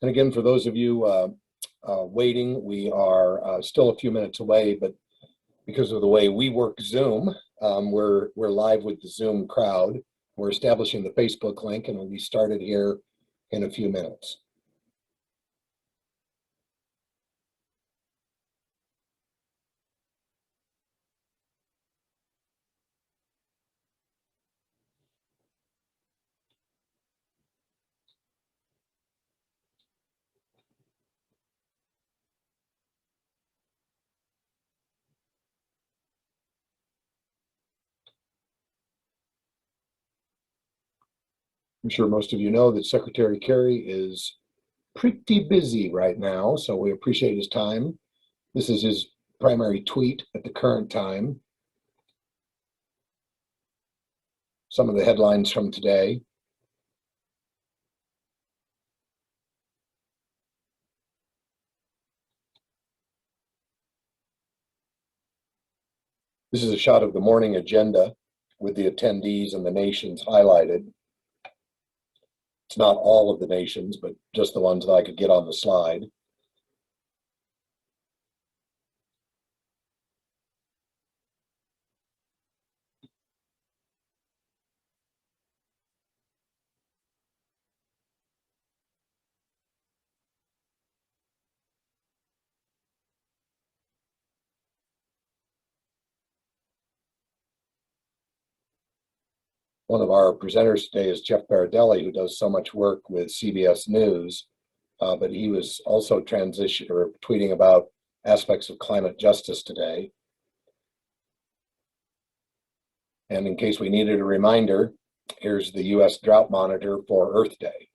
And again, for those of you waiting, we are still a few minutes away, but because of the way we work Zoom, we're live with the Zoom crowd. We're establishing the Facebook link, and we'll be started here in a few minutes. I'm sure most of you know that Secretary Kerry is pretty busy right now, so we appreciate his time. This is his primary tweet at the current time. Some of the headlines from today. This is a shot of the morning agenda with the attendees and the nations highlighted. It's not all of the nations, but just the ones that I could get on the slide. One of our presenters today is Jeff Berardelli, who does so much work with CBS News, but he was also tweeting about aspects of climate justice today. And in case we needed a reminder, here's the U.S. Drought Monitor for Earth Day.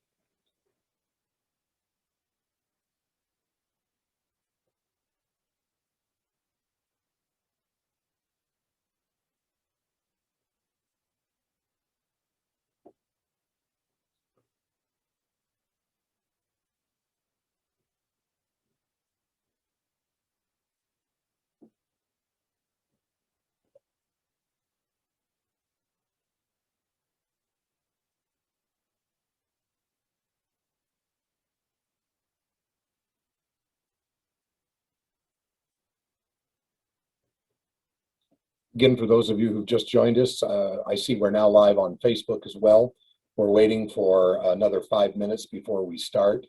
Again, for those of you who've just joined us, I see we're now live on Facebook as well. We're waiting for another 5 minutes before we start.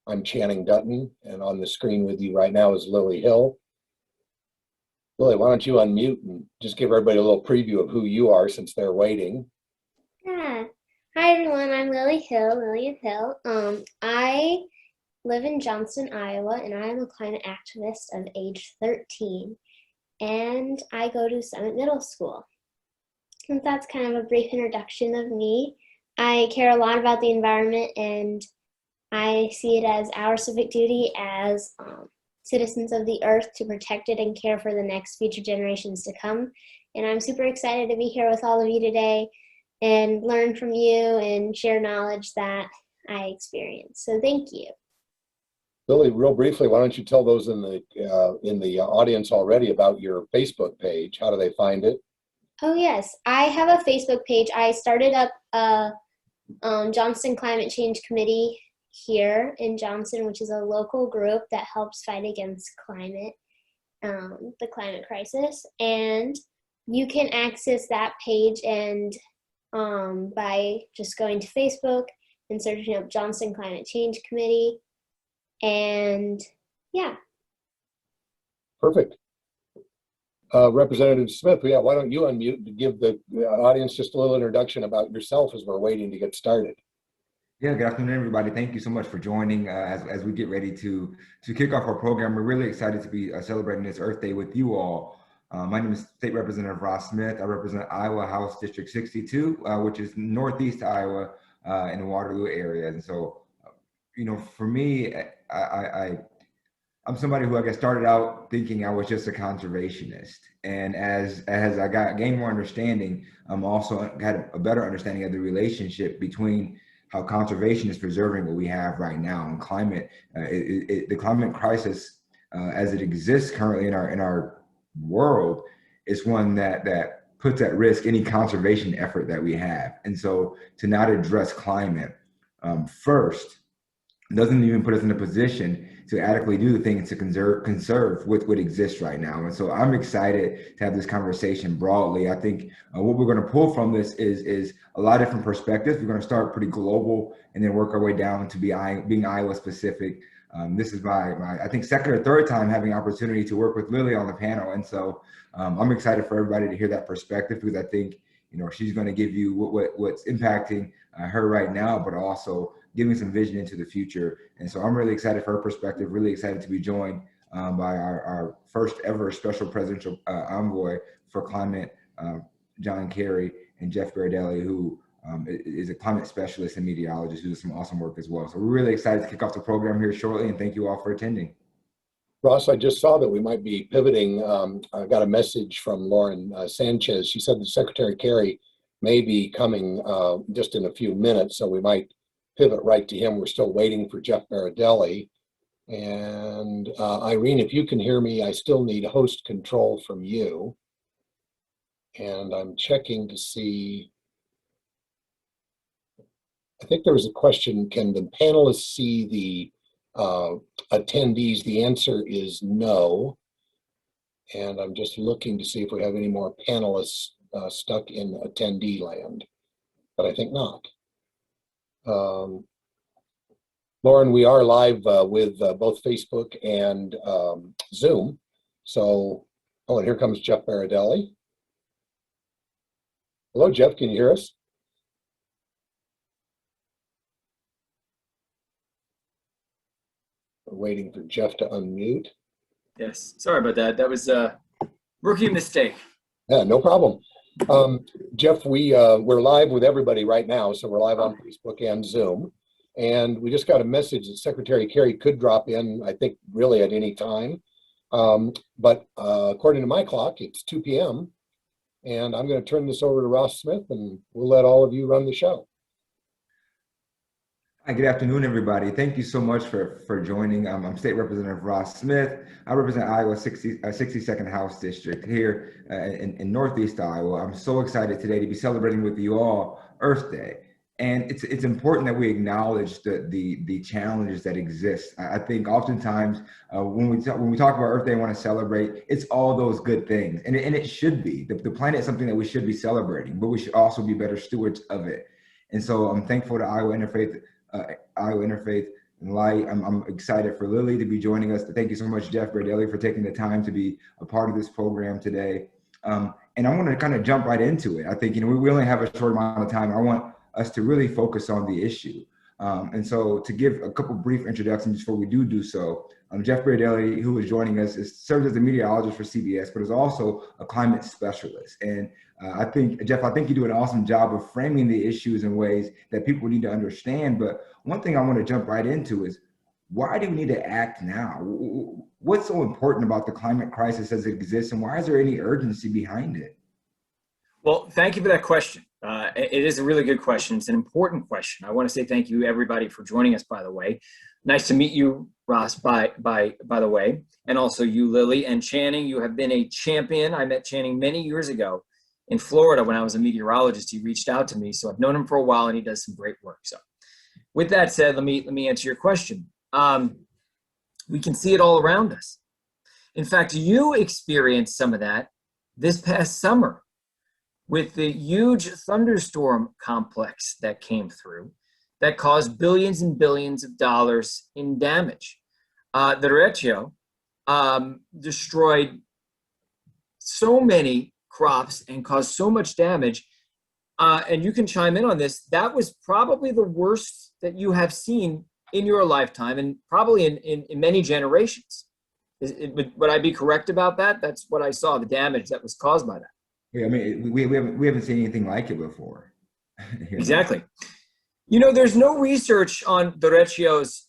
I'm Channing Dutton, and on the screen with you right now is Lilly Hill. Lilly, why don't you unmute and just give everybody a little preview of who you are since they're waiting. Yeah. Hi everyone, I'm Lily Hill, Lillian Hill. I live in Johnston, Iowa, and I am a climate activist of age 13. And I go to Summit Middle School. And that's kind of a brief introduction of me. I care a lot about the environment, and I see it as our civic duty as citizens of the earth to protect it and care for the next future generations to come. And I'm super excited to be here with all of you today and learn from you and share knowledge that I experienced. So thank you. Lilly, real briefly, why don't you tell those in the audience already about your Facebook page? How do they find it? Oh yes, I have a Facebook page. I started up a Johnston Climate Change Committee here in Johnston, which is a local group that helps fight against the climate crisis. And you can access that page and by just going to Facebook and searching up Johnston Climate Change Committee. And yeah. Perfect. Representative Smith, yeah, why don't you unmute to give the audience just a little introduction about yourself as we're waiting to get started. Yeah, good afternoon, everybody. Thank you so much for joining as we get ready to kick off our program. We're really excited to be celebrating this Earth Day with you all. My name is State Representative Ross Smith. I represent Iowa House District 62, which is northeast Iowa in the Waterloo area. And so, for me, I'm somebody who I guess started out thinking I was just a conservationist, and as I gained more understanding, I'm also got a better understanding of the relationship between how conservation is preserving what we have right now, and climate. The climate crisis, as it exists currently in our world, is one that puts at risk any conservation effort that we have. And so, to not address climate first doesn't even put us in a position to adequately do the things to conserve what exists right now. And so I'm excited to have this conversation broadly. I think what we're going to pull from this is a lot of different perspectives. We're going to start pretty global and then work our way down to being Iowa specific. This is my I think second or third time having opportunity to work with Lilly on the panel. And so I'm excited for everybody to hear that perspective, because I think, you know, she's going to give you what's impacting her right now, but also giving some vision into the future. And so I'm really excited for her perspective, really excited to be joined by our first ever special presidential envoy for climate, John Kerry, and Jeff Berardelli, who is a climate specialist and meteorologist who does some awesome work as well. So we're really excited to kick off the program here shortly, and thank you all for attending. Ross, I just saw that we might be pivoting. I got a message from Lauren Sanchez. She said that Secretary Kerry may be coming just in a few minutes, so we might pivot right to him. We're still waiting for Jeff Berardelli. And Irene, if you can hear me, I still need host control from you. And I'm checking to see, I think there was a question, can the panelists see the attendees? The answer is no. And I'm just looking to see if we have any more panelists stuck in attendee land, but I think not. Lauren, we are live with both Facebook and Zoom. So, oh, and here comes Jeff Berardelli. Hello, Jeff, can you hear us? We're waiting for Jeff to unmute. Yes, sorry about that. That was a rookie mistake. Yeah, no problem. Jeff, we're live with everybody right now, so we're live on Facebook and Zoom. And we just got a message that Secretary Kerry could drop in, I think, really at any time. But according to my clock, it's 2 p.m. And I'm going to turn this over to Ross Smith, and we'll let all of you run the show. Hi, good afternoon, everybody. Thank you so much for joining. I'm State Representative Ross Smith. I represent Iowa's 62nd House District here in Northeast Iowa. I'm so excited today to be celebrating with you all Earth Day. And it's important that we acknowledge the challenges that exist. I think oftentimes when we talk about Earth Day and want to celebrate, it's all those good things, and it should be. The planet is something that we should be celebrating, but we should also be better stewards of it. And so I'm thankful to Iowa Interfaith and Light. I'm excited for Lilly to be joining us. Thank you so much, Jeff Berardelli, for taking the time to be a part of this program today. And I want to kind of jump right into it. I think, we only have a short amount of time. I want us to really focus on the issue. And so to give a couple brief introductions before we do so, Jeff Berardelli, who is joining us, serves as a meteorologist for CBS, but is also a climate specialist. And Jeff, I think you do an awesome job of framing the issues in ways that people need to understand. But one thing I want to jump right into is, why do we need to act now? What's so important about the climate crisis as it exists, and why is there any urgency behind it? Well, thank you for that question. It is a really good question. It's an important question. I want to say thank you, everybody, for joining us, by the way. Nice to meet you, Ross, by the way, and also you, Lilly, and Channing. You have been a champion. I met Channing many years ago in Florida when I was a meteorologist. He reached out to me, so I've known him for a while, and he does some great work. So with that said, let me answer your question. We can see it all around us. In fact, you experienced some of that this past summer with the huge thunderstorm complex that came through that caused billions and billions of dollars in damage. The derecho destroyed so many crops and caused so much damage. And you can chime in on this. That was probably the worst that you have seen in your lifetime, and probably in many generations. Would I be correct about that? That's what I saw, the damage that was caused by that. Yeah, I mean, we haven't seen anything like it before. Exactly. There's no research on derechos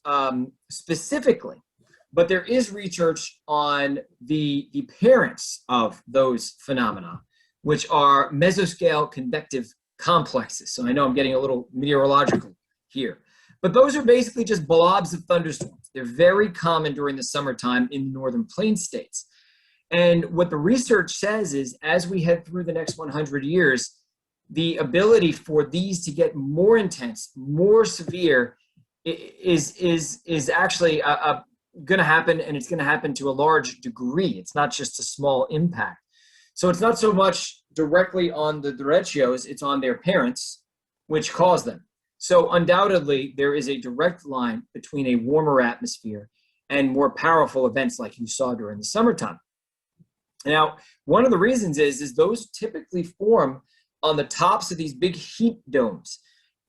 specifically, but there is research on the parents of those phenomena, which are mesoscale convective complexes. So I know I'm getting a little meteorological here, but those are basically just blobs of thunderstorms. They're very common during the summertime in the northern plains states. And what the research says is, as we head through the next 100 years, the ability for these to get more intense, more severe, is actually going to happen, and it's going to happen to a large degree. It's not just a small impact. So it's not so much directly on the derechos, it's on their parents, which cause them. So undoubtedly, there is a direct line between a warmer atmosphere and more powerful events like you saw during the summertime. Now, one of the reasons is those typically form on the tops of these big heat domes.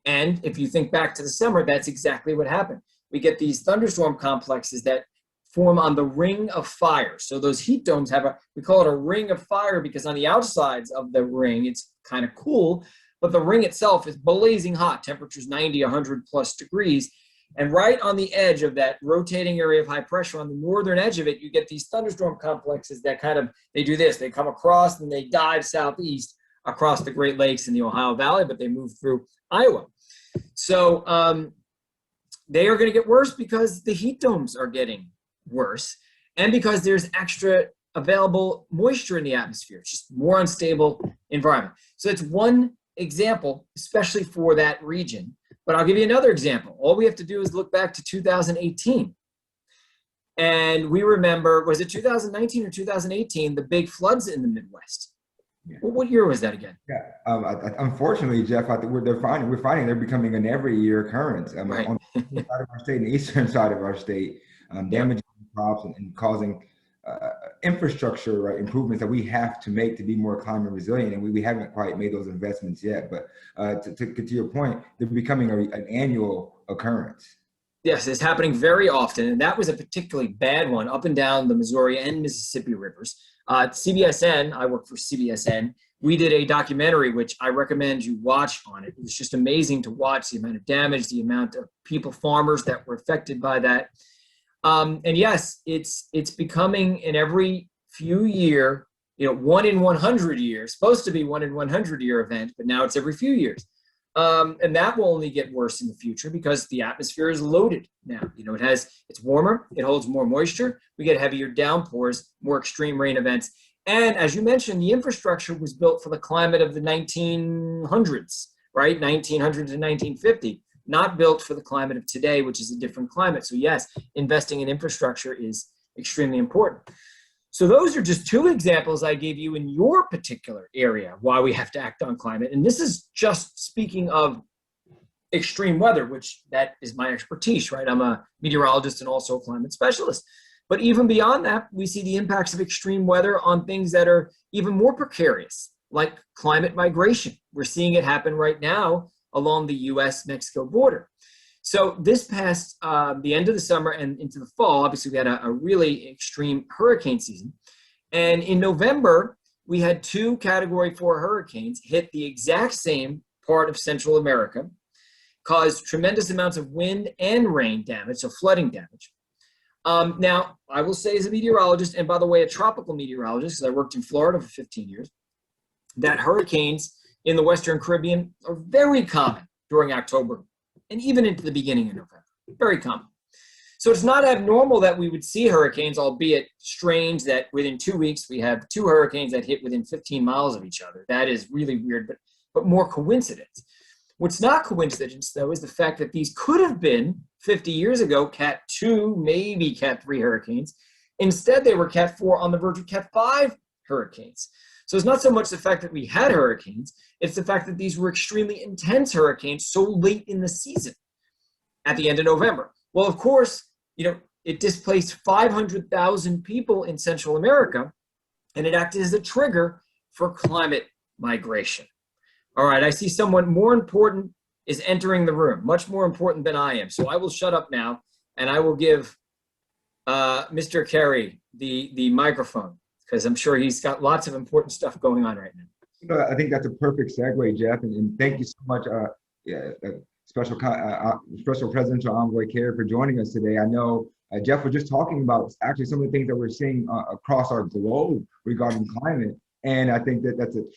And if you think back to the summer, that's exactly what happened. We get these thunderstorm complexes that form on the ring of fire. So those heat domes we call it a ring of fire because on the outsides of the ring, it's kind of cool, but the ring itself is blazing hot, temperatures 90, 100 plus degrees. And right on the edge of that rotating area of high pressure, on the northern edge of it, you get these thunderstorm complexes that they do this. They come across and they dive southeast across the Great Lakes in the Ohio Valley, but they move through Iowa. So they are going to get worse because the heat domes are getting worse and because there's extra available moisture in the atmosphere. It's just more unstable environment. So it's one example, especially for that region. But I'll give you another example. All we have to do is look back to 2018. And we remember, was it 2019 or 2018, the big floods in the Midwest? Yeah. What year was that again? Yeah, unfortunately, Jeff, I think we're finding they're becoming an every year occurrence. Right. On the side of our state and the eastern side of our state, damaging crops and causing infrastructure improvements that we have to make to be more climate resilient, and we haven't quite made those investments yet. But to get to your point, they're becoming an annual occurrence. Yes, it's happening very often, and that was a particularly bad one up and down the Missouri and Mississippi rivers. CBSN, I work for CBSN, we did a documentary, which I recommend you watch on it. It was just amazing to watch the amount of damage, the amount of people, farmers that were affected by that. And yes, it's becoming in every few year, 1 in 100 years, supposed to be 1 in 100 year event, but now it's every few years. And that will only get worse in the future because the atmosphere is loaded now. It's warmer, it holds more moisture, we get heavier downpours, more extreme rain events. And as you mentioned, the infrastructure was built for the climate of the 1900s, right? 1900 to 1950, not built for the climate of today, which is a different climate. So yes, investing in infrastructure is extremely important. So those are just two examples I gave you in your particular area why we have to act on climate. And this is just speaking of extreme weather, which that is my expertise, right? I'm a meteorologist and also a climate specialist. But even beyond that, we see the impacts of extreme weather on things that are even more precarious, like climate migration. We're seeing it happen right now along the US-Mexico border. So this past the end of the summer and into the fall, obviously we had a really extreme hurricane season. And in November, we had 2 Category 4 hurricanes hit the exact same part of Central America, caused tremendous amounts of wind and rain damage, so flooding damage. Now, I will say as a meteorologist, and by the way, a tropical meteorologist, because I worked in Florida for 15 years, that hurricanes in the Western Caribbean are very common during October and even into the beginning of November, very common. So it's not abnormal that we would see hurricanes, albeit strange that within 2 weeks we have 2 hurricanes that hit within 15 miles of each other. That is really weird, but more coincidence. What's not coincidence, though, is the fact that these could have been 50 years ago Cat 2, maybe Cat 3 hurricanes. Instead, they were Cat 4 on the verge of Cat 5 hurricanes. So it's not so much the fact that we had hurricanes, it's the fact that these were extremely intense hurricanes so late in the season at the end of November. Well, of course, it displaced 500,000 people in Central America, and it acted as a trigger for climate migration. All right, I see someone more important is entering the room, much more important than I am. So I will shut up now, and I will give Mr. Kerry the microphone, because I'm sure he's got lots of important stuff going on right now. I think that's a perfect segue, Jeff, and thank you so much, Special Presidential Envoy Kerry, for joining us today. I know Jeff was just talking about actually some of the things that we're seeing across our globe regarding climate, and I think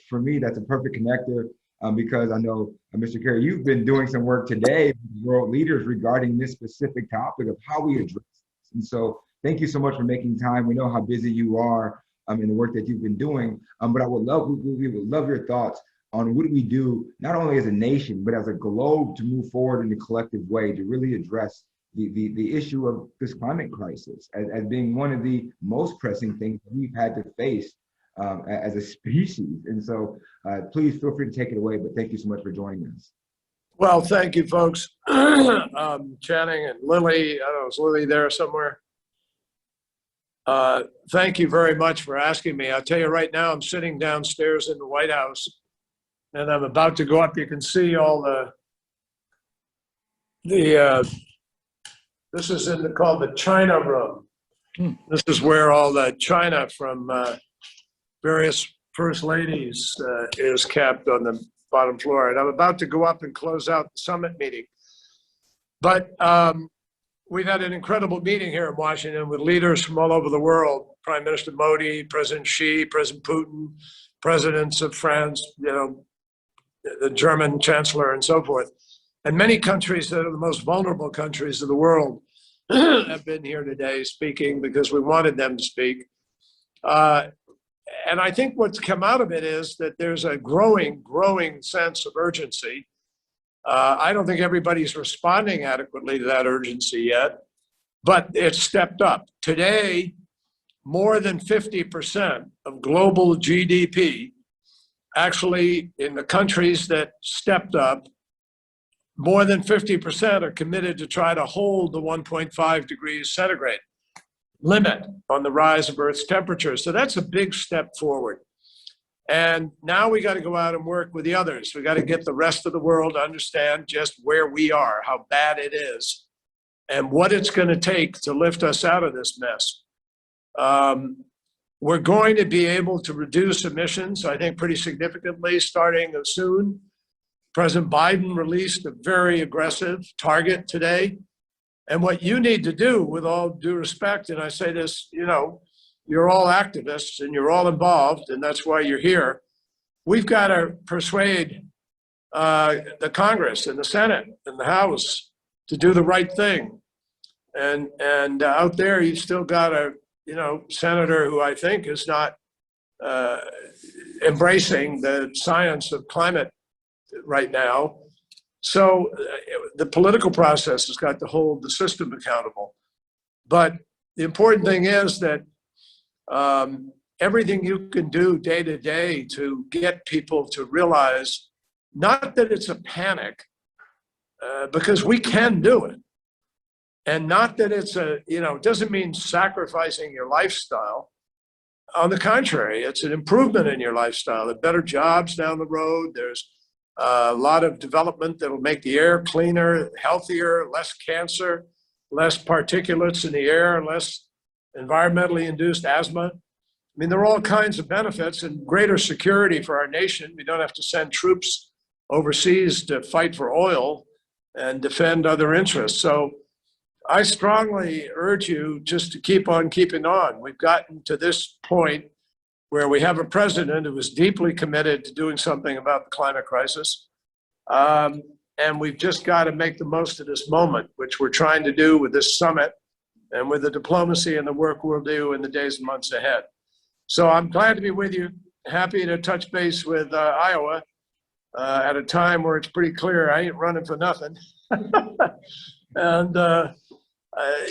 for me, that's a perfect connector. Because I know, Mr. Kerry, you've been doing some work today with world leaders regarding this specific topic of how we address this. And so thank you so much for making time. We know how busy you are in the work that you've been doing, but we would love your thoughts on what do we do, not only as a nation, but as a globe to move forward in a collective way to really address the issue of this climate crisis as being one of the most pressing things we've had to face as a species. And so please feel free to take it away, but thank you so much for joining us. Well, thank you, folks. Channing and Lilly, I don't know, is Lilly there somewhere? Thank you very much for asking me. I'll tell you right now, I'm sitting downstairs in the White House, and I'm about to go up. You can see all this is called the China room. This is where all the China from various first ladies is kept on the bottom floor. And I'm about to go up and close out the summit meeting. But we've had an incredible meeting here in Washington with leaders from all over the world. Prime Minister Modi, President Xi, President Putin, presidents of France, you know, the German chancellor and so forth. And many countries that are the most vulnerable countries of the world have been here today speaking because we wanted them to speak. And I think what's come out of it is that there's a growing sense of urgency. I don't think everybody's responding adequately to that urgency yet, but it's stepped up. Today, more than 50% of global GDP, actually in the countries that stepped up, more than 50% are committed to try to hold the 1.5 degrees centigrade limit on the rise of Earth's temperature. So that's a big step forward. And now we got to go out and work with the others. We got to get the rest of the world to understand just where we are, how bad it is, and what it's going to take to lift us out of this mess. We're going to be able to reduce emissions, I think, pretty significantly starting soon. President Biden released a very aggressive target today. And what you need to do, with all due respect, and I say this, you know, you're all activists and you're all involved, and that's why you're here. We've got to persuade the Congress and the Senate and the House to do the right thing. And out there, you've still got a, you know, senator who I think is not embracing the science of climate right now. So the political process has got to hold the system accountable. But the important thing is that everything you can do day to day to get people to realize, not that it's a panic, because we can do it. And not that it's a, you know, it doesn't mean sacrificing your lifestyle. On the contrary, it's an improvement in your lifestyle. There are better jobs down the road. There's a lot of development that will make the air cleaner, healthier, less cancer, less particulates in the air, less environmentally induced asthma. I mean, there are all kinds of benefits and greater security for our nation. We don't have to send troops overseas to fight for oil and defend other interests. So I strongly urge you just to keep on keeping on. We've gotten to this point where we have a president who is deeply committed to doing something about the climate crisis. And we've just got to make the most of this moment, which we're trying to do with this summit and with the diplomacy and the work we'll do in the days and months ahead. So I'm glad to be with you. Happy to touch base with Iowa at a time where it's pretty clear I ain't running for nothing. And,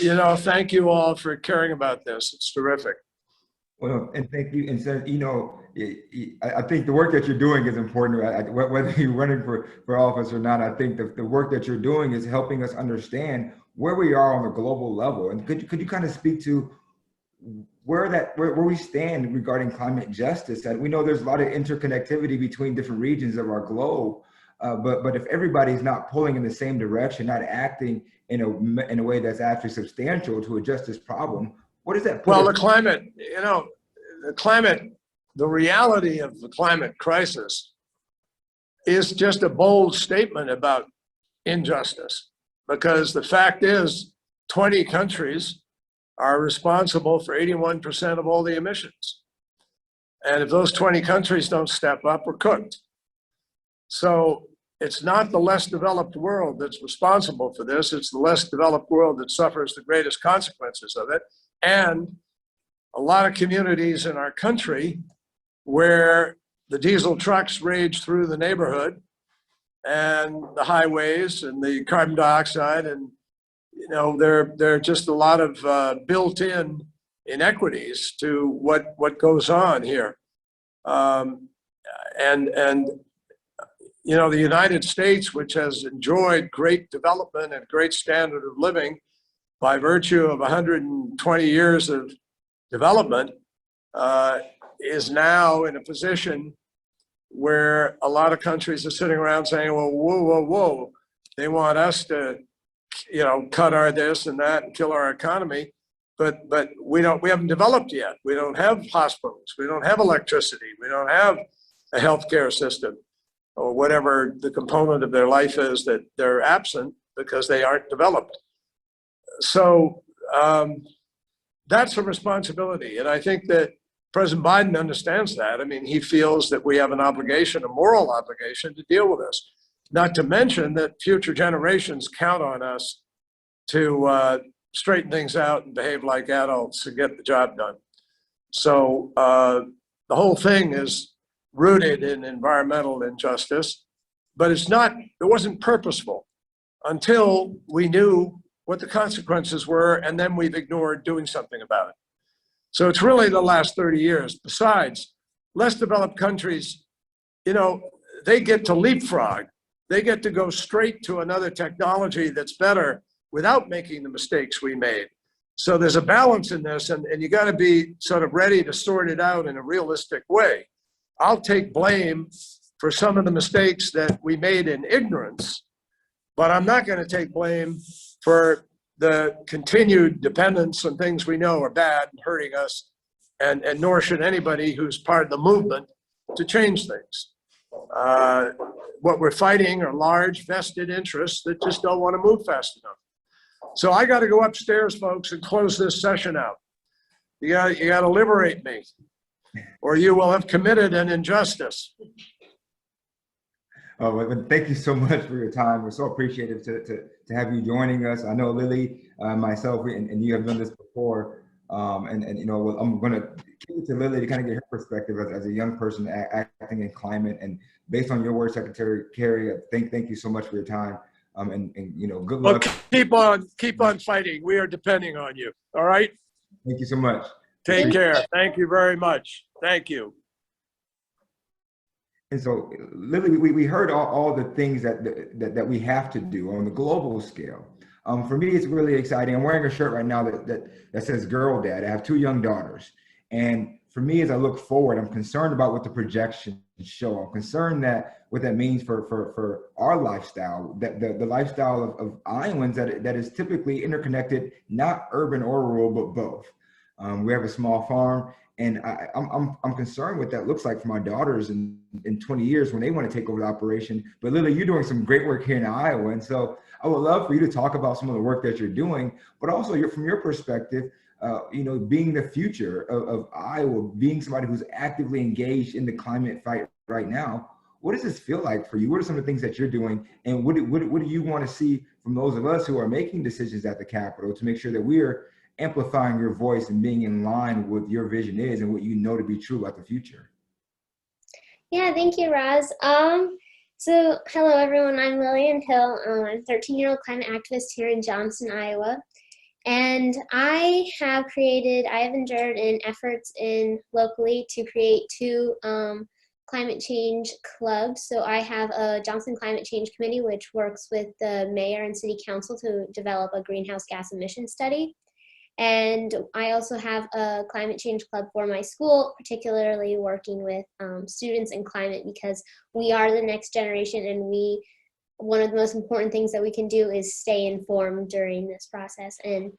you know, thank you all for caring about this. It's terrific. Well, and thank you. And so, you know, I think the work that you're doing is important, whether you're running for office or not. I think the work that you're doing is helping us understand where we are on a global level. And could you kind of speak to where we stand regarding climate justice? And we know there's a lot of interconnectivity between different regions of our globe, but if everybody's not pulling in the same direction, not acting in a way that's actually substantial to address this problem, what does that put? Well, the climate, you know, the reality of the climate crisis is just a bold statement about injustice, because the fact is 20 countries are responsible for 81% of all the emissions. And if those 20 countries don't step up, we're cooked. So it's not the less developed world that's responsible for this. It's the less developed world that suffers the greatest consequences of it. And a lot of communities in our country where the diesel trucks rage through the neighborhood and the highways and the carbon dioxide, and there are just a lot of built-in inequities to what goes on here. And the United States, which has enjoyed great development and great standard of living by virtue of 120 years of development, is now in a position where a lot of countries are sitting around saying, well, whoa, they want us to, cut our this and that and kill our economy. But we haven't developed yet. We don't have hospitals. We don't have electricity. We don't have a healthcare system, or whatever the component of their life is that they're absent because they aren't developed. So that's a responsibility. And I think that President Biden understands that. I mean, he feels that we have an obligation, a moral obligation, to deal with this. Not to mention that future generations count on us to straighten things out and behave like adults and get the job done. So the whole thing is rooted in environmental injustice, but it wasn't purposeful until we knew what the consequences were, and then we've ignored doing something about it. So it's really the last 30 years. Besides, less developed countries, they get to leapfrog. They get to go straight to another technology that's better without making the mistakes we made. So there's a balance in this, and you got to be sort of ready to sort it out in a realistic way. I'll take blame for some of the mistakes that we made in ignorance, but I'm not going to take blame for the continued dependence on things we know are bad and hurting us, and nor should anybody who's part of the movement to change things. What we're fighting are large vested interests that just don't want to move fast enough. So I got to go upstairs, folks, and close this session out. You got to liberate me, or you will have committed an injustice. Oh, well, thank you so much for your time. We're so appreciative to have you joining us. I know Lilly, myself, and you have done this before. And I'm going to give it to Lilly to kind of get her perspective as a young person acting in climate. And based on your words, Secretary Kerry, thank you so much for your time. And good luck. Well, keep on fighting. We are depending on you. All right. Thank you so much. Take care. Thank you very much. Thank you. And so, Lilly, we heard all the things that we have to do on the global scale. For me, it's really exciting. I'm wearing a shirt right now that says "Girl Dad." I have 2 young daughters, and for me, as I look forward, I'm concerned about what the projections show. I'm concerned that what that means for our lifestyle, that the lifestyle of Iowans that is typically interconnected, not urban or rural, but both. We have a small farm. And I'm concerned what that looks like for my daughters in 20 years when they want to take over the operation. But Lilly, you're doing some great work here in Iowa. And so I would love for you to talk about some of the work that you're doing, but also from your perspective, being the future of Iowa, being somebody who's actively engaged in the climate fight right now. What does this feel like for you? What are some of the things that you're doing? And what do you want to see from those of us who are making decisions at the Capitol to make sure that we're amplifying your voice and being in line with your vision is and what you know to be true about the future? Yeah, thank you, Roz. So hello everyone, I'm Lillian Hill. I'm a 13-year-old climate activist here in Johnston, Iowa. And I have endured in efforts locally to create 2 climate change clubs. So I have a Johnston Climate Change Committee, which works with the mayor and city council to develop a greenhouse gas emission study. And I also have a climate change club for my school, particularly working with students in climate, because we are the next generation, and one of the most important things that we can do is stay informed during this process, and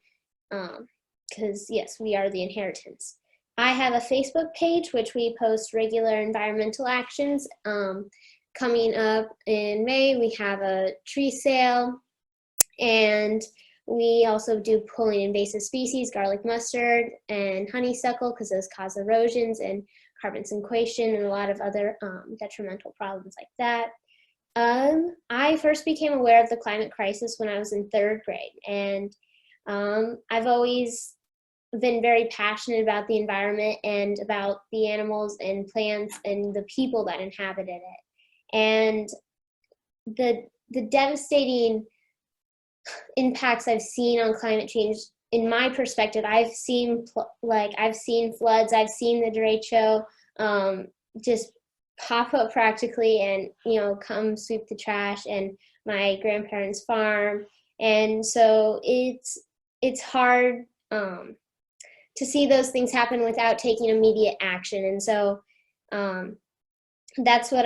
because yes, we are the inheritance. I have a Facebook page which we post regular environmental actions. Coming up in May, we have a tree sale, and we also do pulling invasive species, garlic mustard and honeysuckle, because those cause erosions and carbon sequestration and a lot of other detrimental problems like that. I first became aware of the climate crisis when I was in 3rd grade, and I've always been very passionate about the environment and about the animals and plants and the people that inhabited it. And the devastating impacts I've seen on climate change, in my perspective, I've seen floods, I've seen the derecho just pop up practically and, you know, come sweep the trash and my grandparents' farm. And so it's hard to see those things happen without taking immediate action. And so that's what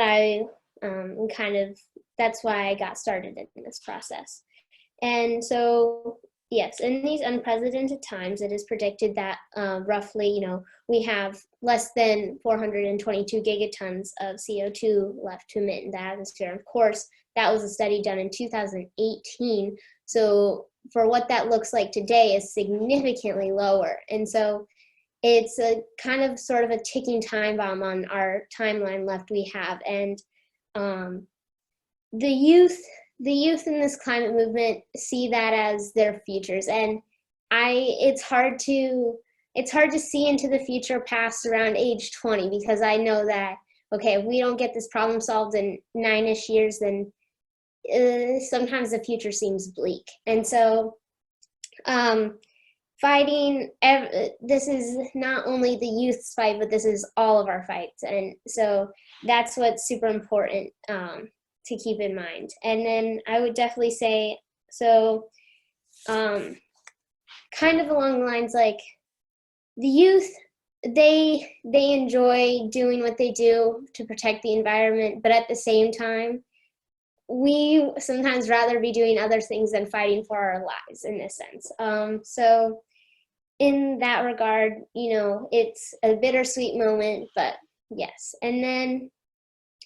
that's why I got started in this process. And so, yes, in these unprecedented times, it is predicted that roughly, you know, we have less than 422 gigatons of CO2 left to emit in the atmosphere. Of course, that was a study done in 2018. So for what that looks like today is significantly lower. And so it's a kind of sort of a ticking time bomb on our timeline left we have. And the youth in this climate movement see that as their futures. And it's hard to see into the future past around age 20, because I know that, okay, if we don't get this problem solved in 9-ish years, then sometimes the future seems bleak. And so this is not only the youth's fight, but this is all of our fights. And so that's what's super important to keep in mind. And then I would definitely say, so kind of along the lines like the youth, they enjoy doing what they do to protect the environment, but at the same time, we sometimes rather be doing other things than fighting for our lives in this sense. So in that regard, you know, it's a bittersweet moment, but yes. And then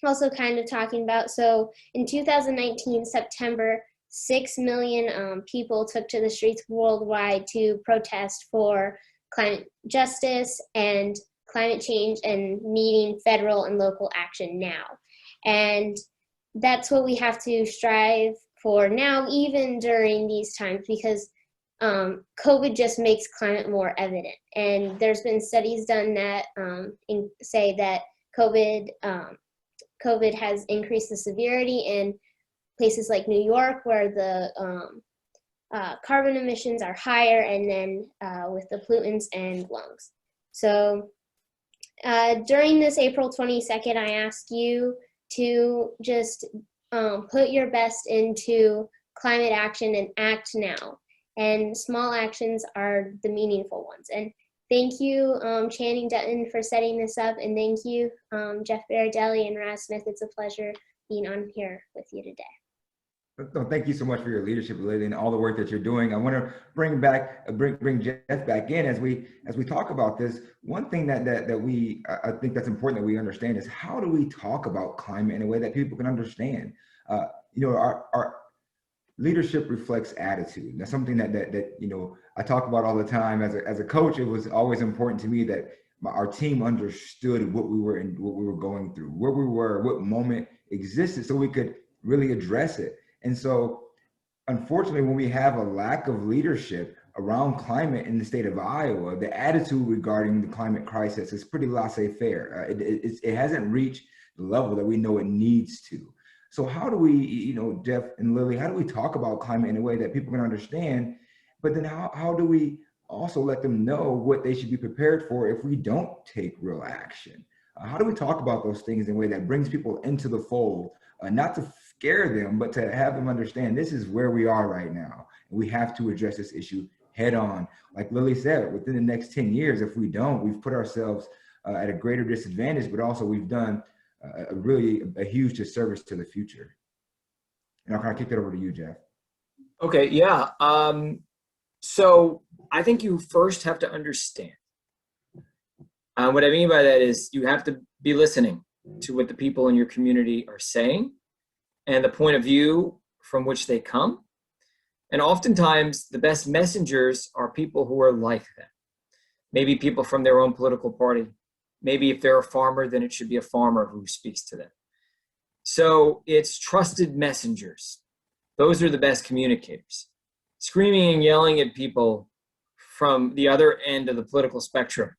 also kind of talking about, so in 2019, September, 6 million people took to the streets worldwide to protest for climate justice and climate change and needing federal and local action now. And that's what we have to strive for now, even during these times, because COVID just makes climate more evident. And there's been studies done that say that COVID has increased the severity in places like New York, where the carbon emissions are higher, and then with the pollutants and lungs. So during this April 22nd, I ask you to just put your best into climate action and act now. And small actions are the meaningful ones. And thank you, Channing Dutton, for setting this up. And thank you, Jeff Berardelli and Raz Smith. It's a pleasure being on here with you today. No, thank you so much for your leadership, Lilly, and all the work that you're doing. I want to bring Jeff back in as we talk about this. One thing that I think that's important that we understand is, how do we talk about climate in a way that people can understand? You know, our leadership reflects attitude. That's something that you know, I talk about all the time. As a coach, it was always important to me that our team understood what we were going through, where we were, what moment existed, so we could really address it. And so, unfortunately, when we have a lack of leadership around climate in the state of Iowa, the attitude regarding the climate crisis is pretty laissez-faire. It hasn't reached the level that we know it needs to. So how do we, you know, Jeff and Lilly, how do we talk about climate in a way that people can understand? But then how do we also let them know what they should be prepared for if we don't take real action? How do we talk about those things in a way that brings people into the fold, not to scare them, but to have them understand this is where we are right now, and we have to address this issue head on. Like Lilly said, within the next 10 years, if we don't, we've put ourselves at a greater disadvantage, but also we've done a huge disservice to the future. And I'll kind of kick it over to you, Jeff. Okay, yeah. So I think you first have to understand. What I mean by that is, you have to be listening to what the people in your community are saying and the point of view from which they come. And oftentimes the best messengers are people who are like them. Maybe people from their own political party. Maybe if they're a farmer, then it should be a farmer who speaks to them. So it's trusted messengers. Those are the best communicators. Screaming and yelling at people from the other end of the political spectrum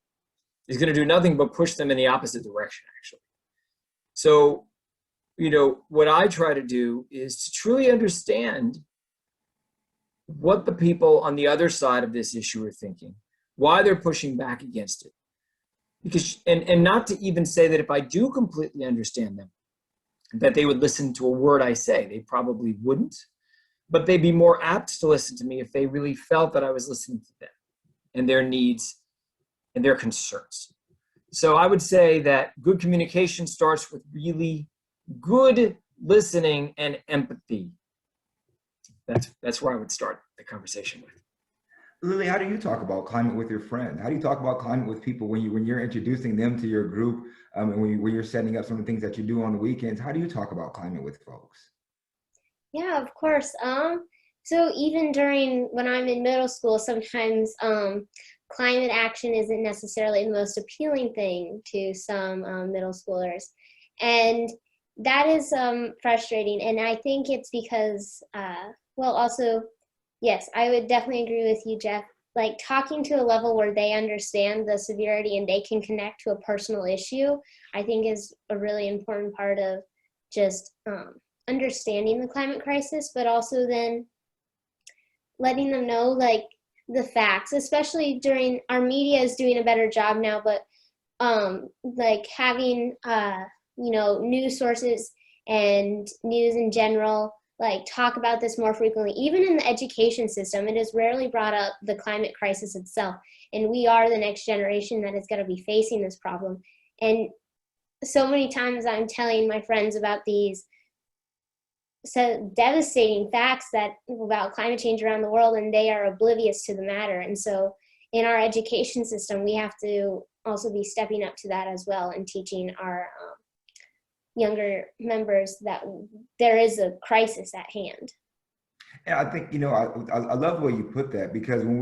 is going to do nothing but push them in the opposite direction, actually. So, what I try to do is to truly understand what the people on the other side of this issue are thinking, why they're pushing back against it. Because, and not to even say that if I do completely understand them, that they would listen to a word I say. They probably wouldn't, but they'd be more apt to listen to me if they really felt that I was listening to them and their needs and their concerns. So I would say that good communication starts with really good listening and empathy. That's where I would start the conversation with. Lilly, how do you talk about climate with your friends? How do you talk about climate with people when you're introducing them to your group, and when you're setting up some of the things that you do on the weekends? How do you talk about climate with folks? Yeah, of course. So even when I'm in middle school, sometimes climate action isn't necessarily the most appealing thing to some middle schoolers, and that is frustrating. And I think it's because, also, yes, I would definitely agree with you, Jeff. Like talking to a level where they understand the severity and they can connect to a personal issue, I think is a really important part of just understanding the climate crisis, but also then letting them know like the facts, especially during our media is doing a better job now, but like having news sources and news in general like talk about this more frequently. Even in the education system, it is rarely brought up, the climate crisis itself, and we are the next generation that is going to be facing this problem. And so many times I'm telling my friends about these devastating facts about climate change around the world, and they are oblivious to the matter. And so in our education system, we have to also be stepping up to that as well and teaching our younger members that there is a crisis at hand. Yeah, I think, I love the way you put that, because when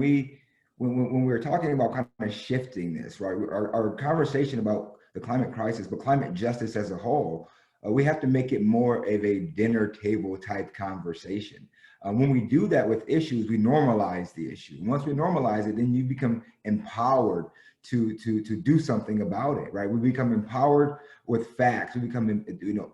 we're talking about kind of shifting this, right, our conversation about the climate crisis, but climate justice as a whole, we have to make it more of a dinner table type conversation. When we do that with issues, we normalize the issue. And once we normalize it, then you become empowered to do something about it, right? We become empowered with facts. We become,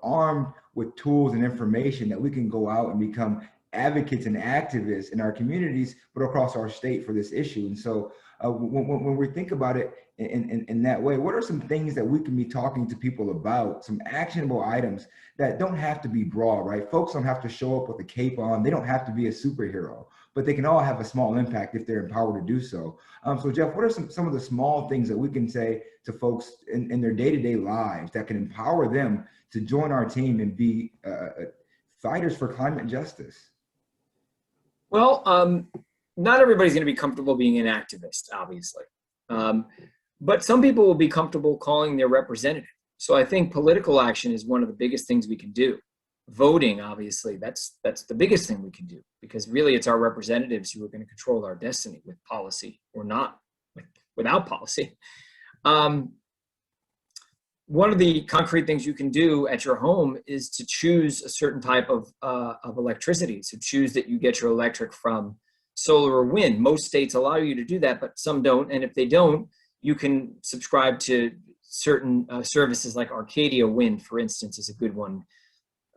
armed with tools and information that we can go out and become advocates and activists in our communities, but across our state for this issue. And so when we think about it in that way, what are some things that we can be talking to people about, some actionable items that don't have to be broad, right? Folks don't have to show up with a cape on. They don't have to be a superhero, but they can all have a small impact if they're empowered to do so. So Jeff, what are some of the small things that we can say to folks in their day-to-day lives that can empower them to join our team and be fighters for climate justice? Well, not everybody's going to be comfortable being an activist, obviously. But some people will be comfortable calling their representative. So I think political action is one of the biggest things we can do. Voting, obviously, that's the biggest thing we can do, because really it's our representatives who are going to control our destiny with policy or not, without policy. One of the concrete things you can do at your home is to choose a certain type of electricity. So choose that you get your electric from solar or wind. Most states allow you to do that, but some don't. And if they don't, you can subscribe to certain services like Arcadia Wind, for instance, is a good one.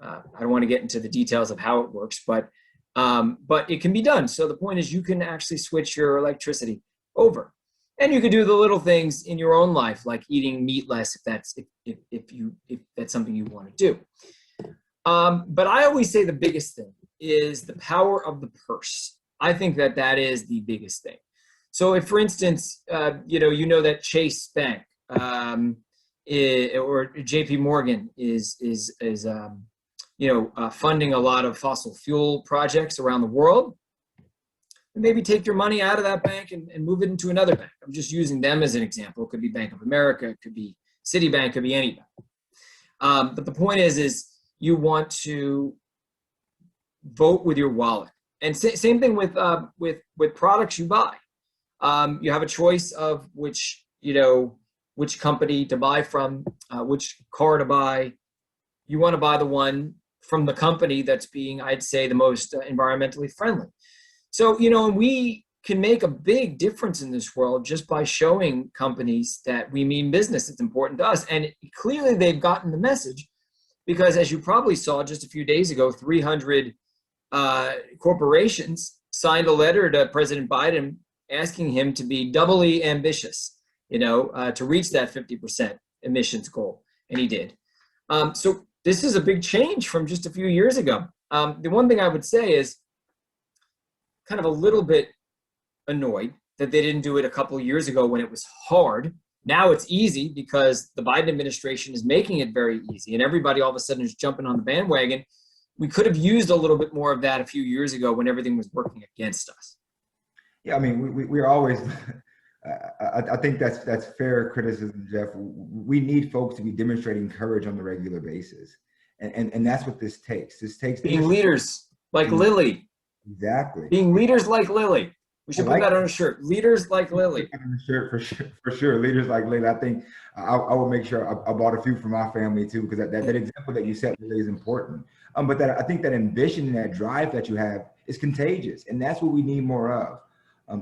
I don't want to get into the details of how it works, but it can be done. So the point is you can actually switch your electricity over. And you can do the little things in your own life, like eating meat less, if that's something you want to do. But I always say the biggest thing is the power of the purse. I think that is the biggest thing. So if, for instance, you know that Chase Bank or JP Morgan is funding a lot of fossil fuel projects around the world, maybe take your money out of that bank and move it into another bank. I'm just using them as an example. It could be Bank of America, it could be Citibank, it could be any bank. But the point is you want to vote with your wallet. And same thing with products you buy. You have a choice of which company to buy from, which car to buy. You want to buy the one from the company that's being, I'd say, the most environmentally friendly. So, we can make a big difference in this world just by showing companies that we mean business. It's important to us. And clearly they've gotten the message, because as you probably saw just a few days ago, 300 corporations signed a letter to President Biden asking him to be doubly ambitious, to reach that 50% emissions goal. And he did. So this is a big change from just a few years ago. The one thing I would say is kind of a little bit annoyed that they didn't do it a couple of years ago when it was hard. Now it's easy because the Biden administration is making it very easy and everybody all of a sudden is jumping on the bandwagon. We could have used a little bit more of that a few years ago when everything was working against us. Yeah, I mean, we're always, I think that's fair criticism, Jeff. We need folks to be demonstrating courage on a regular basis. And that's what this takes. This takes being leaders like Lilly. Exactly. Being leaders like Lilly. We should put that on a shirt. Leaders like Lilly. Shirt for sure. Leaders like Lilly. I think I will make sure I bought a few for my family too, because that example that you set really is important. But that I think that ambition and that drive that you have is contagious, and that's what we need more of.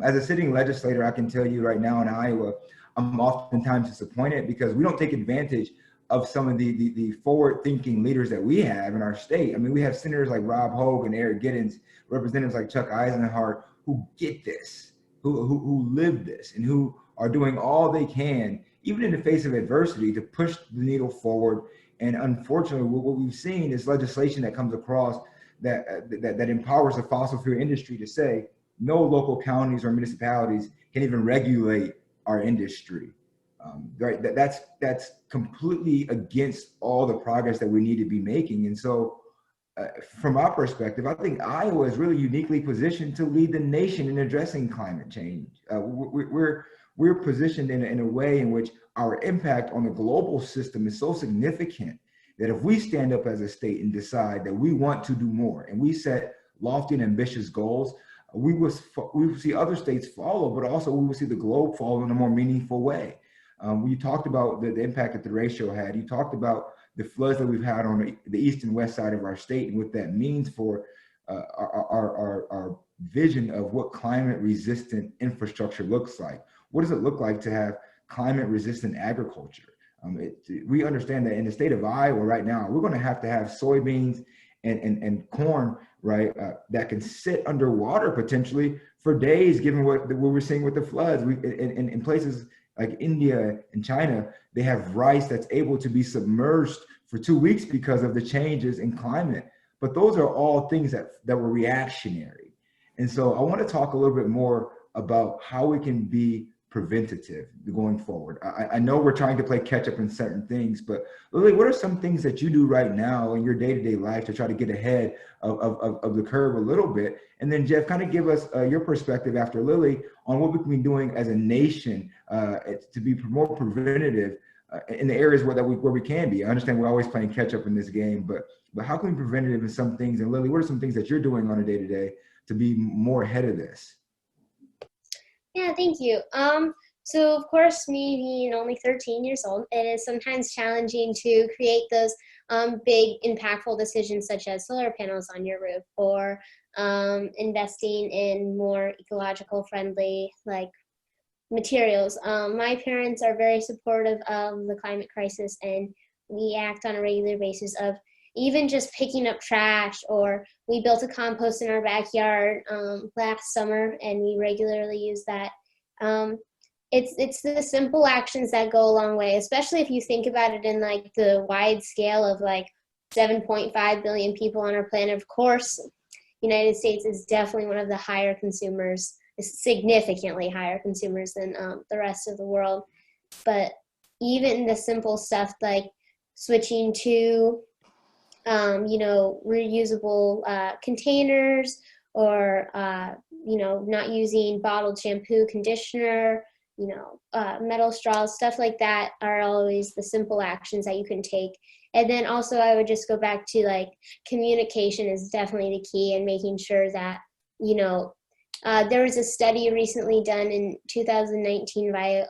As a sitting legislator, I can tell you right now in Iowa, I'm oftentimes disappointed because we don't take advantage of some of the forward-thinking leaders that we have in our state. I mean, we have senators like Rob Hogue and Eric Giddens, representatives like Chuck Eisenhardt, who get this, who live this, and who are doing all they can, even in the face of adversity, to push the needle forward. And unfortunately, what we've seen is legislation that comes across that empowers the fossil fuel industry to say, no local counties or municipalities can even regulate our industry. Right? That's completely against all the progress that we need to be making. And so from our perspective, I think Iowa is really uniquely positioned to lead the nation in addressing climate change. We're positioned in a way in which our impact on the global system is so significant that if we stand up as a state and decide that we want to do more and we set lofty and ambitious goals, we will see other states follow, but also we will see the globe follow in a more meaningful way. You talked about the impact that the ratio had. You talked about the floods that we've had on the east and west side of our state and what that means for our vision of what climate resistant infrastructure looks like. What does it look like to have climate resistant agriculture? We understand that in the state of Iowa right now, we're going to have soybeans and corn, right, that can sit underwater potentially for days, given what we're seeing with the floods. In places like India and China, they have rice that's able to be submerged for 2 weeks because of the changes in climate. But those are all things that were reactionary. And so I want to talk a little bit more about how we can be preventative going forward. I know we're trying to play catch up in certain things, but Lilly, what are some things that you do right now in your day-to-day life to try to get ahead of the curve a little bit? And then Jeff, kind of give us your perspective after Lilly on what we can be doing as a nation to be more preventative in the areas where we can be. I understand we're always playing catch up in this game, but how can we be preventative in some things? And Lilly, what are some things that you're doing on a day-to-day to be more ahead of this? Yeah, thank you. So of course, me being only 13 years old, it is sometimes challenging to create those big impactful decisions such as solar panels on your roof or investing in more ecological friendly like materials. My parents are very supportive of the climate crisis, and we act on a regular basis of even just picking up trash, or we built a compost in our backyard last summer and we regularly use that. It's the simple actions that go a long way, especially if you think about it in like the wide scale of like 7.5 billion people on our planet. Of course, United States is definitely one of the higher consumers, significantly higher consumers than the rest of the world. But even the simple stuff like switching to reusable containers, or not using bottled shampoo, conditioner, metal straws, stuff like that are always the simple actions that you can take. And then also I would just go back to like communication is definitely the key, and making sure that there was a study recently done in 2019 by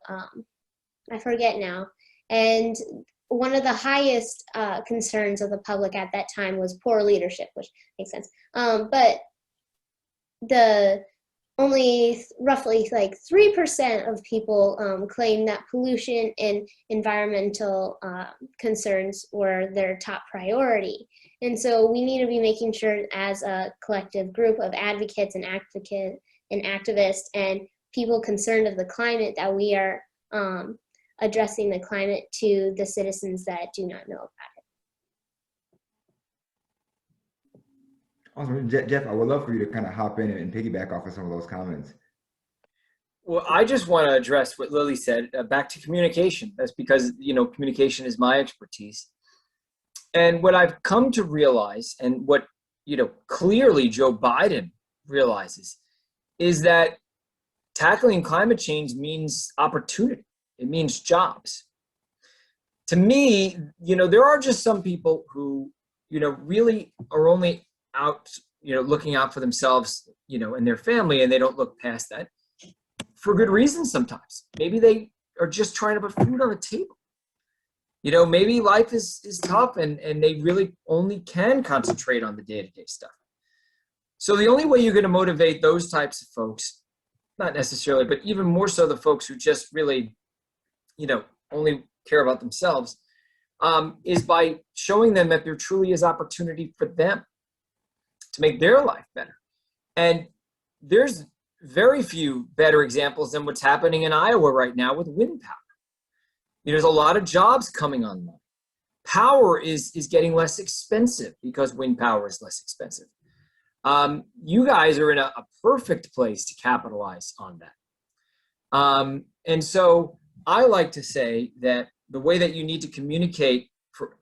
I forget now, and one of the highest concerns of the public at that time was poor leadership, which makes sense. But only roughly like 3% of people claim that pollution and environmental concerns were their top priority. And so we need to be making sure as a collective group of advocates and activists and people concerned of the climate that we are addressing the climate to the citizens that do not know about it. Awesome. Jeff, I would love for you to kind of hop in and piggyback off of some of those comments. Well, I just want to address what Lilly said, back to communication. That's because, communication is my expertise. And what I've come to realize, and what, clearly Joe Biden realizes, is that tackling climate change means opportunity. It means jobs. To me, there are just some people who, really are only out, looking out for themselves, and their family, and they don't look past that for good reasons sometimes. Maybe they are just trying to put food on the table. Maybe life is tough and they really only can concentrate on the day-to-day stuff. So the only way you're going to motivate those types of folks, not necessarily, but even more so the folks who just really, only care about themselves, is by showing them that there truly is opportunity for them to make their life better. And there's very few better examples than what's happening in Iowa right now with wind power. There's a lot of jobs coming online. Power is getting less expensive because wind power is less expensive. You guys are in a perfect place to capitalize on that. And so I like to say that the way that you need to communicate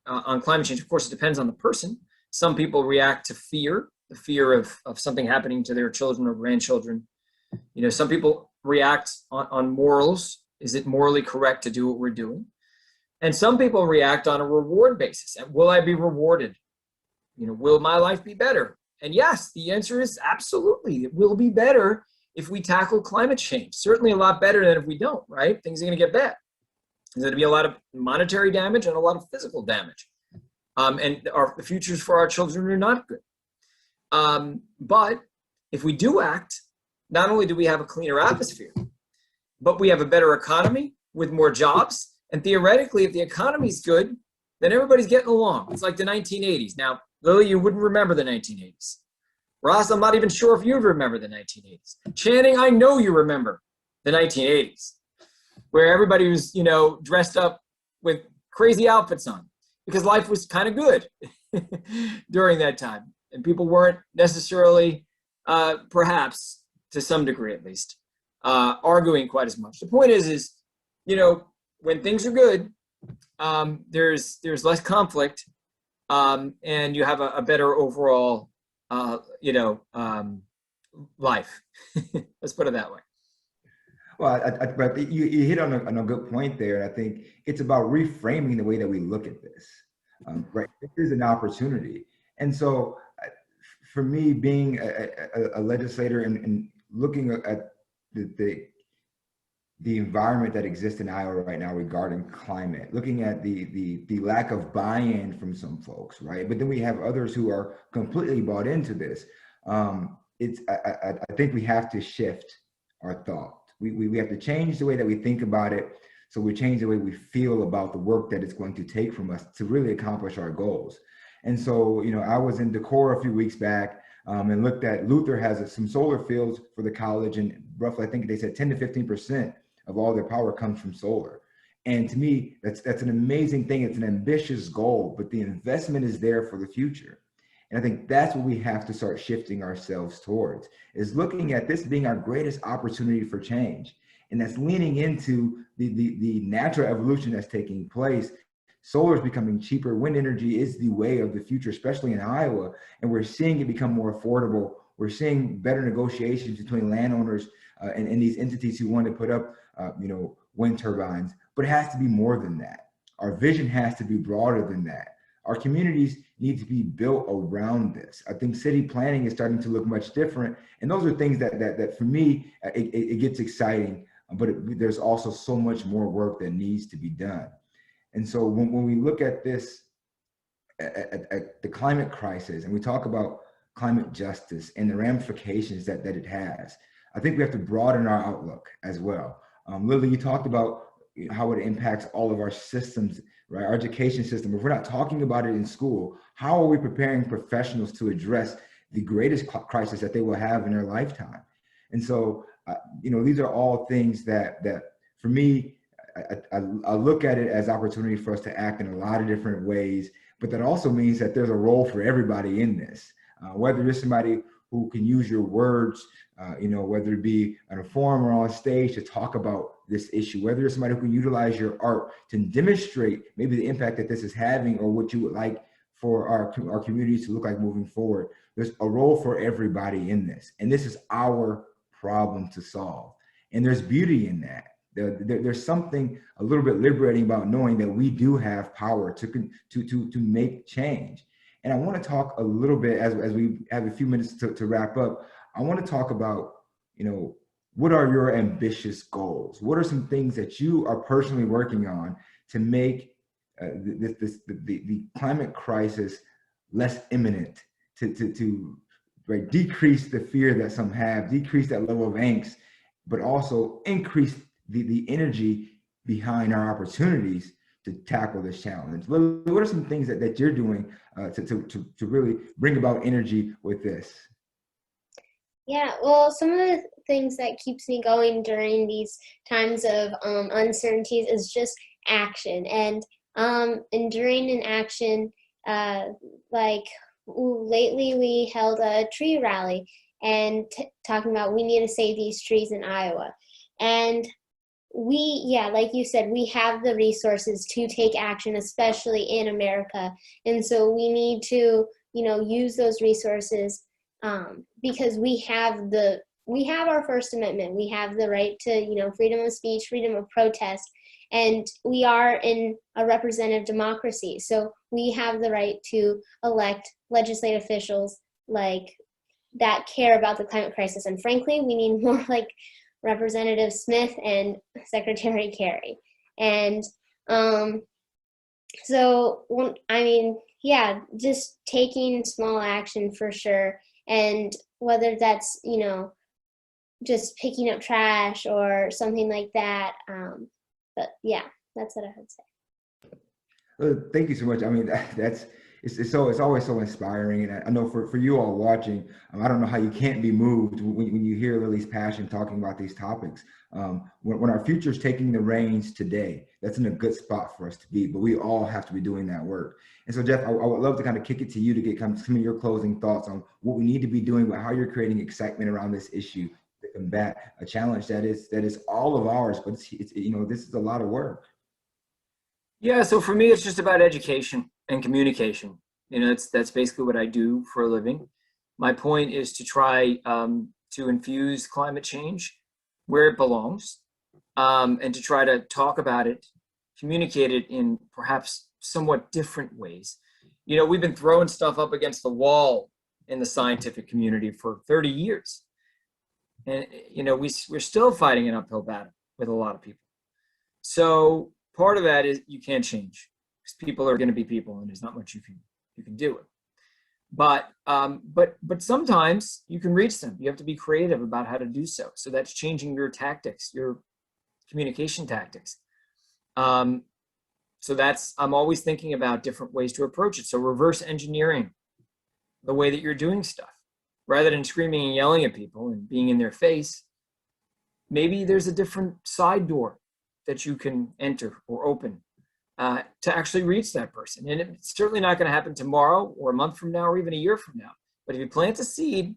on climate change, of course, it depends on the person. Some people react to fear, the fear of something happening to their children or grandchildren. Some people react on morals. Is it morally correct to do what we're doing? And some people react on a reward basis. And will I be rewarded? Will my life be better? And yes, the answer is absolutely. It will be better if we tackle climate change. Certainly a lot better than if we don't, right? Things are going to get bad. There's going to be a lot of monetary damage and a lot of physical damage. And the futures for our children are not good. But if we do act, not only do we have a cleaner atmosphere, but we have a better economy with more jobs. And theoretically, if the economy's good, then everybody's getting along. It's like the 1980s. Now, Lilly, you wouldn't remember the 1980s. Ross, I'm not even sure if you'd remember the 1980s. Channing, I know you remember the 1980s, where everybody was, dressed up with crazy outfits on because life was kind of good during that time. And people weren't necessarily, perhaps to some degree at least, arguing quite as much. The point is, when things are good, there's less conflict, and you have a better overall, life. Let's put it that way. Well, but you hit on a good point there. And I think it's about reframing the way that we look at this, right? This is an opportunity. And so for me, being a legislator and looking at the environment that exists in Iowa right now regarding climate, looking at the lack of buy-in from some folks, right? But then we have others who are completely bought into this. I think we have to shift our thought. We have to change the way that we think about it, so we change the way we feel about the work that it's going to take from us to really accomplish our goals. And so, I was in Decorah a few weeks back and looked at Luther has some solar fields for the college, and roughly, I think they said 10 to 15% of all their power comes from solar. And to me, that's an amazing thing. It's an ambitious goal, but the investment is there for the future. And I think that's what we have to start shifting ourselves towards, is looking at this being our greatest opportunity for change. And that's leaning into the natural evolution that's taking place. Solar is becoming cheaper. Wind energy is the way of the future, especially in Iowa. And we're seeing it become more affordable. We're seeing better negotiations between landowners and these entities who want to put up, wind turbines. But it has to be more than that. Our vision has to be broader than that. Our communities need to be built around this. I think city planning is starting to look much different. And those are things that for me, it gets exciting, but there's also so much more work that needs to be done. And so when we look at this, at the climate crisis, and we talk about climate justice and the ramifications that it has, I think we have to broaden our outlook as well. Lilly, you talked about how it impacts all of our systems, right? Our education system. If we're not talking about it in school, how are we preparing professionals to address the greatest crisis that they will have in their lifetime? And so, these are all things that for me, I look at it as opportunity for us to act in a lot of different ways, but that also means that there's a role for everybody in this, whether you're somebody who can use your words, whether it be on a forum or on stage to talk about this issue, whether you're somebody who can utilize your art to demonstrate maybe the impact that this is having or what you would like for our communities to look like moving forward. There's a role for everybody in this, and this is our problem to solve. And there's beauty in that. There's something a little bit liberating about knowing that we do have power to make change. And I want to talk a little bit as we have a few minutes to wrap up. I want to talk about, what are your ambitious goals? What are some things that you are personally working on to make the climate crisis less imminent, to right, decrease the fear that some have, decrease that level of angst, but also increase the energy behind our opportunities to tackle this challenge? What are some things that you're doing to really bring about energy with this? Yeah, well, some of the things that keeps me going during these times of uncertainties is just action. And during an action, lately we held a tree rally and talking about we need to save these trees in Iowa. And like you said, we have the resources to take action, especially in America. And so we need to, use those resources because we have our First Amendment. We have the right to, freedom of speech, freedom of protest, and we are in a representative democracy. So we have the right to elect legislative officials that care about the climate crisis. And frankly, we need more like Representative Smith and Secretary Kerry. And just taking small action for sure. And whether that's, just picking up trash or something like that. But yeah, that's what I would say. Thank you so much. I mean, it's always so inspiring. And I know for you all watching, I don't know how you can't be moved when you hear Lilly's passion talking about these topics. When our future is taking the reins today, that's in a good spot for us to be, but we all have to be doing that work. And so Jeff, I would love to kind of kick it to you to get some of your closing thoughts on what we need to be doing, but how you're creating excitement around this issue to combat a challenge that is all of ours, but it's this is a lot of work. Yeah, so for me, it's just about education and communication. That's basically what I do for a living. My point is to try to infuse climate change where it belongs, and to try to talk about it, communicate it in perhaps somewhat different ways. We've been throwing stuff up against the wall in the scientific community for 30 years. And, we're still fighting an uphill battle with a lot of people. So part of that is you can't change because people are going to be people and there's not much you can do. But sometimes you can reach them. You have to be creative about how to do so. So that's changing your tactics, your communication tactics. So I'm always thinking about different ways to approach it. So reverse engineering the way that you're doing stuff. Rather than screaming and yelling at people and being in their face, maybe there's a different side door that you can enter or open to actually reach that person. And it's certainly not going to happen tomorrow or a month from now or even a year from now. But if you plant a seed,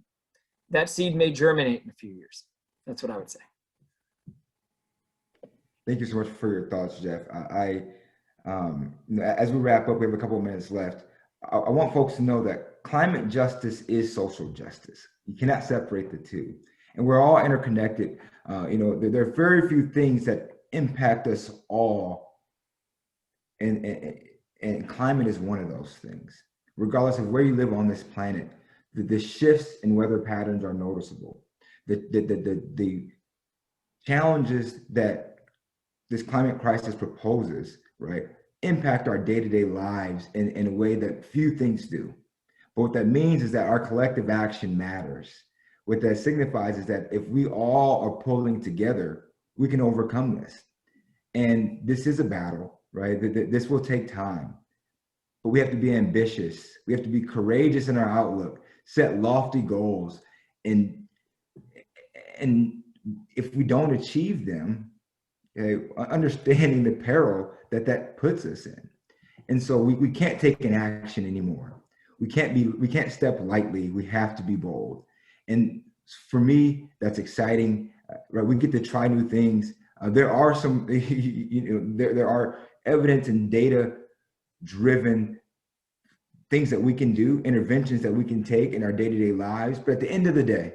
that seed may germinate in a few years. That's what I would say. Thank you so much for your thoughts, Jeff. As we wrap up, we have a couple of minutes left. I want folks to know that climate justice is social justice. You cannot separate the two. And we're all interconnected. There are very few things that impact us all. And climate is one of those things. Regardless of where you live on this planet, the shifts in weather patterns are noticeable. The challenges that this climate crisis proposes, right, impact our day-to-day lives in a way that few things do. But what that means is that our collective action matters. what that signifies is that if we all are pulling together, we can overcome this. And this is a battle, right? This will take time, but we have to be ambitious. We have to be courageous in our outlook, set lofty goals. And if we don't achieve them, okay, understanding the peril that puts us in. And so we can't take an action anymore. We can't step lightly. We have to be bold. And for me, that's exciting, right? We get to try new things. There are some, there are evidence and data driven things that we can do, interventions that we can take in our day-to-day lives. But at the end of the day,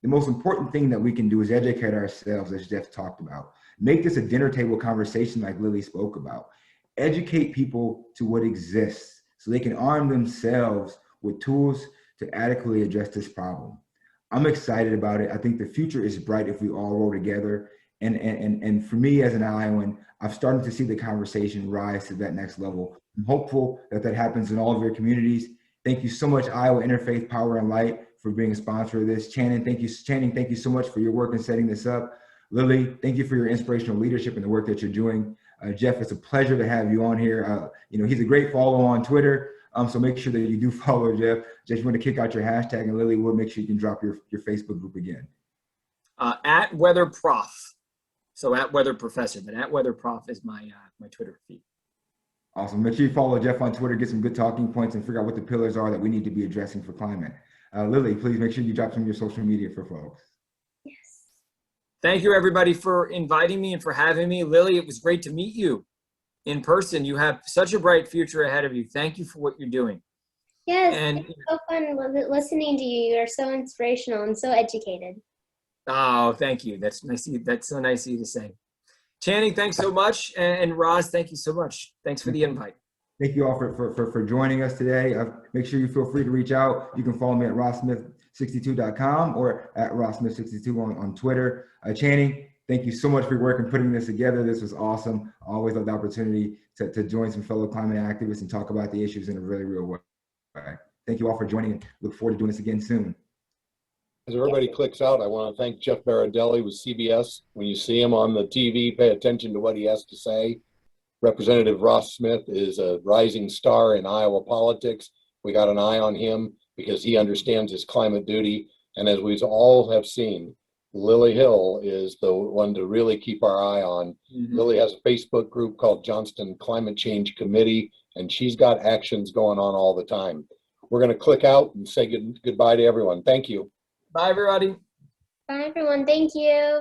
the most important thing that we can do is educate ourselves, as Jeff talked about. Make this a dinner table conversation like Lilly spoke about. Educate people to what exists so they can arm themselves with tools to adequately address this problem. I'm excited about it. I think the future is bright if we all roll together. And for me as an Iowan, I've started to see the conversation rise to that next level. I'm hopeful that that happens in all of your communities. Thank you so much, Iowa Interfaith Power and Light, for being a sponsor of this. Channing, thank you so much for your work in setting this up. Lilly, thank you for your inspirational leadership and the work that you're doing. Jeff, it's a pleasure to have you on here. He's a great follow on Twitter. So make sure that you do follow Jeff. Jeff, you want to kick out your hashtag, and Lilly, we'll make sure you can drop your Facebook group again. At WeatherProf. So at Weather Professor, but at WeatherProf is my my Twitter feed. Awesome. Make sure you follow Jeff on Twitter, get some good talking points, and figure out what the pillars are that we need to be addressing for climate. Lilly, please make sure you drop some of your social media for folks. Yes. Thank you, everybody, for inviting me and for having me. Lilly, it was great to meet you in person. You have such a bright future ahead of you. Thank you for what you're doing. Yes, And it's so fun listening to you. You're so inspirational and so educated. oh, thank you. That's nice. That's so nice of you to say. Channing, thanks so much. And Roz, thank you so much. Thanks for the invite. Thank you all for joining us today. Make sure you feel free to reach out. You can follow me at rossmith62.com or at rossmith62 on Twitter. Channing, thank you so much for your work in putting this together. This was awesome. I always love the opportunity to join some fellow climate activists and talk about the issues in a really real way. Thank you all for joining, and look forward to doing this again soon. As everybody clicks out, I want to thank Jeff Berardelli with CBS. When you see him on the TV, pay attention to what he has to say. Representative Ross Smith is a rising star in Iowa politics. We got an eye on him because he understands his climate duty. And as we all have seen, Lilly Hill is the one to really keep our eye on. Mm-hmm. Lilly has a Facebook group called Johnston Climate Change Committee, and she's got actions going on all the time. We're going to click out and say goodbye to everyone. Thank you. Bye, everybody. Bye, everyone. Thank you.